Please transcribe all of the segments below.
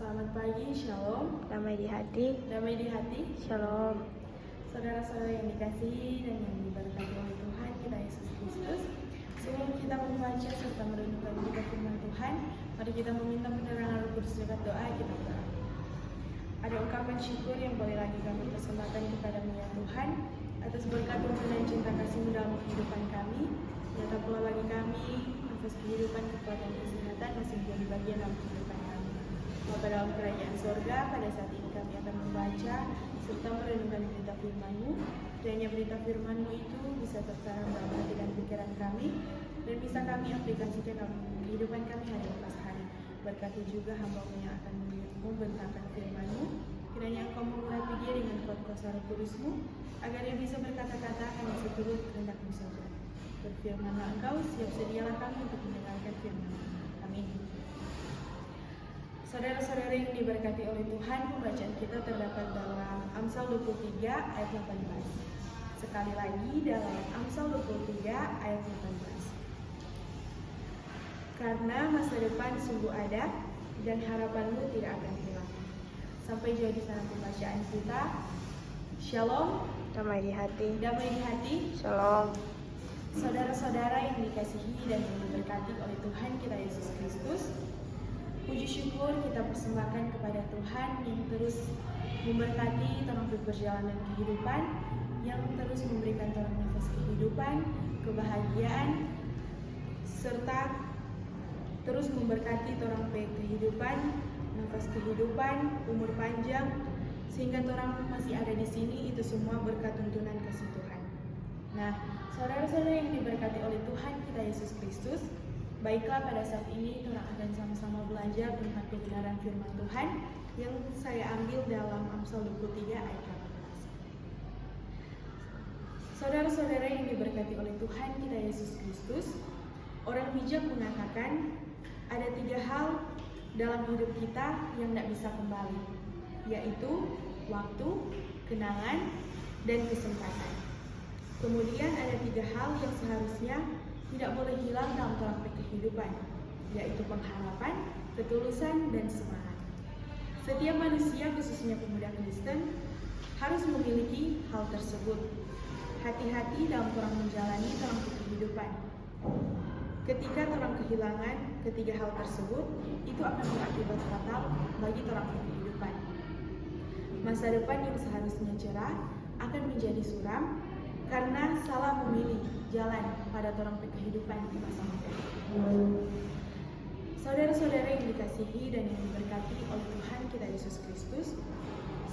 Selamat pagi, Shalom. Damai di hati, Damai di hati. Shalom. Saudara-saudara yang dikasihi dan yang diberkati oleh Tuhan kita Yesus Kristus, sebelum kita membaca serta merenungkan berita firman Tuhan, mari kita meminta penerangan Roh Kudus lewat doa. Kita berdoa. Ada ungkapan syukur yang boleh lagi kami persembahkan kepada-Mu ya Tuhan, atas berkat dan cinta kasih-Mu dalam kehidupan kami. Nyata pula bagi kami nafas kehidupan, kekuatan, kesehatan masih menjadi bagian dalam kehidupan kami. Bapa dalam kerajaan sorga, pada saat ini kami akan membaca serta merenungkan berita firman-Mu. Kiranya berita firman-Mu itu bisa tertanam dalam hati dan pikiran kami, dan bisa kami aplikasikan dalam kehidupan kami hari lepas hari. Berkati juga hamba-Mu yang akan membentangkan firman-Mu. Kiranya Engkau mengurapi dia dengan kuat kuasa Roh Kudus-Mu, agar dia bisa berkata-kata hanya seturut kehendak-Mu saja. Berfirmanlah Engkau, siap sedialah kami untuk mendengarkan firman-Mu. Amin. Saudara-saudara yang diberkati oleh Tuhan, pembacaan kita terdapat dalam Amsal 23 ayat 18. Sekali lagi dalam Amsal 23 ayat 18. Karena masa depan sungguh ada dan harapanmu tidak akan hilang. Sampai jadi sana pembacaan kita. Shalom. Damai di hati, Damai di hati. Shalom. Saudara-saudara yang dikasihi dan yang diberkati oleh Tuhan kita Yesus Kristus, puji syukur kita persembahkan kepada Tuhan yang terus memberkati orang berperjalanan kehidupan, yang terus memberikan orang nafas kehidupan, kebahagiaan, serta terus memberkati orang kehidupan, nafas kehidupan, umur panjang, sehingga orang masih ada di sini. Itu semua berkat tuntunan kasih Tuhan. Nah, saudara-saudara yang diberkati oleh Tuhan kita Yesus Kristus, baiklah pada saat ini kita akan sama-sama belajar tentang kebenaran firman Tuhan yang saya ambil dalam Amsal 23 ayat 18. Saudara-saudara yang diberkati oleh Tuhan kita Yesus Kristus, orang bijak mengatakan ada 3 hal dalam hidup kita yang tidak bisa kembali, yaitu waktu, kenangan, dan kesempatan. Kemudian ada 3 hal yang seharusnya tidak boleh hilang dalam praktik kehidupan, yaitu pengharapan, ketulusan, dan semangat. Setiap manusia, khususnya pemuda Kristen, harus memiliki hal tersebut. Hati-hati dalam orang menjalani dalam kehidupan. Ketika orang kehilangan ketiga hal tersebut, itu akan berakibat fatal bagi orang kehidupan. Masa depan yang seharusnya cerah akan menjadi suram karena salah memilih jalan pada orang kehidupan di masa muda. Saudara-saudara yang dikasihi dan yang diberkati oleh Tuhan kita Yesus Kristus,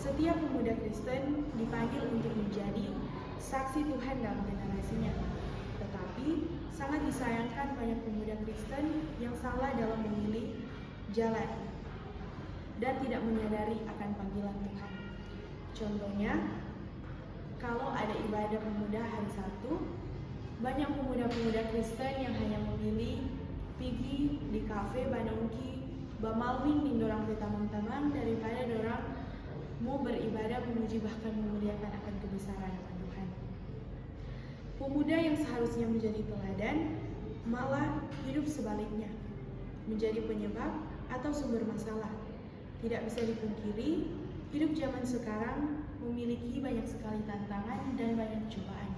setiap pemuda Kristen dipanggil untuk menjadi saksi Tuhan dalam generasinya. Tetapi sangat disayangkan banyak pemuda Kristen yang salah dalam memilih jalan dan tidak menyadari akan panggilan Tuhan. Contohnya, kalau ada ibadah pemuda hari Sabtu, banyak pemuda-pemuda Kristen yang hanya memilih pergi di kafe banongki, bamalming di dorang ke taman-taman daripada dorang mau beribadah memuji bahkan memuliakan akan kebesaran nama Tuhan. Pemuda yang seharusnya menjadi teladan malah hidup sebaliknya, menjadi penyebab atau sumber masalah. Tidak bisa dipungkiri, hidup zaman sekarang memiliki banyak sekali tantangan dan banyak cobaan.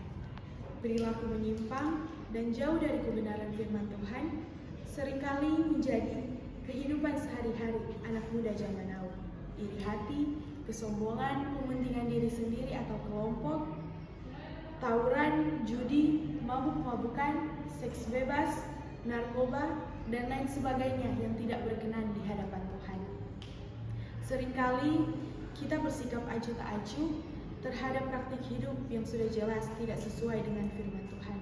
Perilaku menyimpang dan jauh dari kebenaran firman Tuhan seringkali menjadi kehidupan sehari-hari anak muda zaman now. Iri hati, kesombongan, kepentingan diri sendiri atau kelompok, tawuran, judi, mabuk-mabukan, seks bebas, narkoba, dan lain sebagainya yang tidak berkenan di hadapan Tuhan. Seringkali kita bersikap acuh tak acuh terhadap praktik hidup yang sudah jelas tidak sesuai dengan firman Tuhan.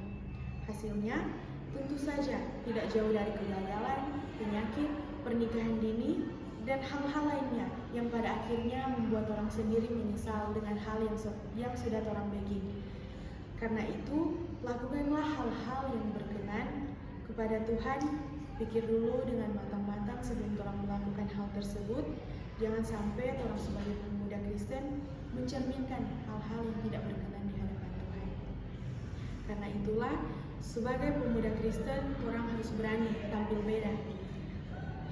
Hasilnya, tentu saja tidak jauh dari kegagalan, penyakit, pernikahan dini, dan hal-hal lainnya yang pada akhirnya membuat orang sendiri menyesal dengan hal yang sudah orang bikin. Karena itu, lakukanlah hal-hal yang berkenan kepada Tuhan. Pikir dulu dengan matang-matang sebelum orang melakukan hal tersebut. Jangan sampai orang sebagai pemuda Kristen mencerminkan hal-hal yang tidak berkenan di hadapan Tuhan. Karena itulah, sebagai pemuda Kristen, orang harus berani tampil beda.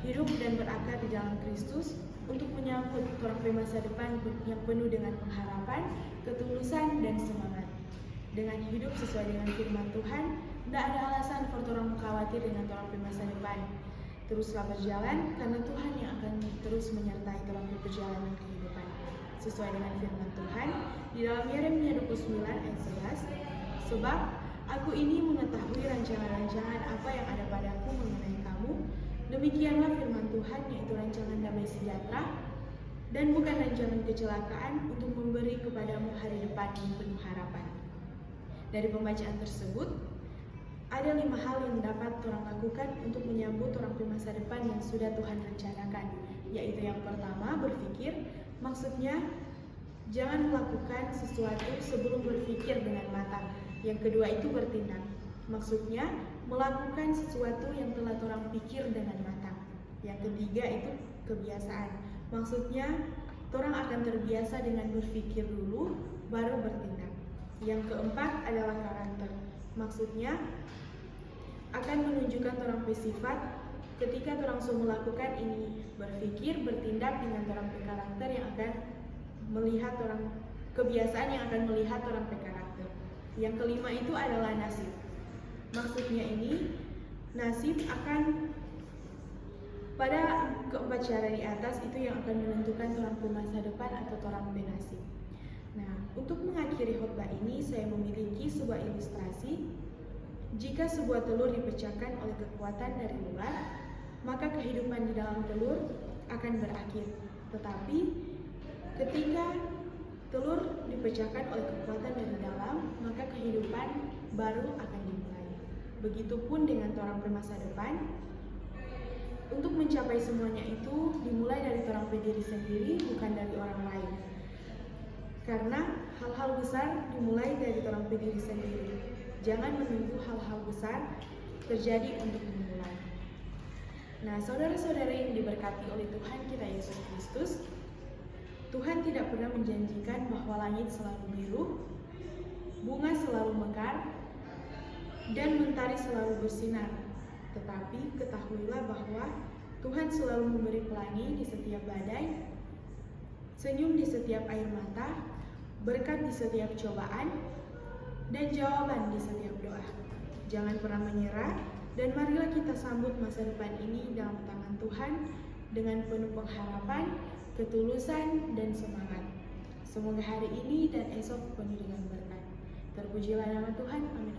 hidup dan berakar di dalam Kristus untuk menyambut orang masa depan yang penuh dengan pengharapan, ketulusan, dan semangat. Dengan hidup sesuai dengan firman Tuhan, tidak ada alasan untuk orang khawatir dengan orang masa depan. Teruslah berjalan karena Tuhan yang akan terus menyertai dalam perjalanan kehidupan. Sesuai dengan firman Tuhan di dalam Yeremia 29 ayat 11, sebab aku ini mengetahui rancangan-rancangan apa yang ada padaku mengenai kamu, demikianlah firman Tuhan, yaitu rancangan damai sejahtera dan bukan rancangan kecelakaan, untuk memberi kepadamu hari depan yang penuh harapan. Dari pembacaan tersebut, ada 5 hal yang dapat orang lakukan untuk menyambut orang masa depan yang sudah Tuhan rencanakan, yaitu yang pertama, berpikir. Maksudnya, jangan melakukan sesuatu sebelum berpikir dengan matang. Yang kedua itu bertindak. Maksudnya, melakukan sesuatu yang telah orang pikir dengan matang. Yang ketiga itu kebiasaan. Maksudnya, orang akan terbiasa dengan berpikir dulu, baru bertindak. Yang keempat adalah karakter. Maksudnya, akan menunjukkan orang sifat ketika orang sudah melakukan ini, berpikir, bertindak dengan orang karakter yang akan melihat orang, kebiasaan yang akan melihat orang karakter. Yang kelima itu adalah nasib. Maksudnya ini, nasib akan pada keempat cara di atas itu yang akan menentukan orang masa depan atau orang bernasib. Nah, untuk mengakhiri khotbah ini saya memiliki sebuah ilustrasi. Jika sebuah telur dipecahkan oleh kekuatan dari luar, maka kehidupan di dalam telur akan berakhir. Tetapi ketika telur dipecahkan oleh kekuatan dari dalam, maka kehidupan baru akan dimulai. Begitupun dengan orang bermasa depan. Untuk mencapai semuanya itu dimulai dari orang diri sendiri, bukan dari orang lain. Karena hal-hal besar dimulai dari orang diri sendiri. Jangan menunggu hal-hal besar terjadi untuk dimulai. Nah, saudara-saudara yang diberkati oleh Tuhan kita Yesus Kristus, Tuhan tidak pernah menjanjikan bahwa langit selalu biru, bunga selalu mekar, dan mentari selalu bersinar. Tetapi ketahuilah bahwa Tuhan selalu memberi pelangi di setiap badai, senyum di setiap air mata, berkat di setiap cobaan, dan jawaban di setiap doa. Jangan pernah menyerah, dan marilah kita sambut masa depan ini dalam tangan Tuhan dengan penuh pengharapan, ketulusan, dan semangat. Semoga hari ini dan esok penuh dengan berkat. Terpujilah nama Tuhan. Amin.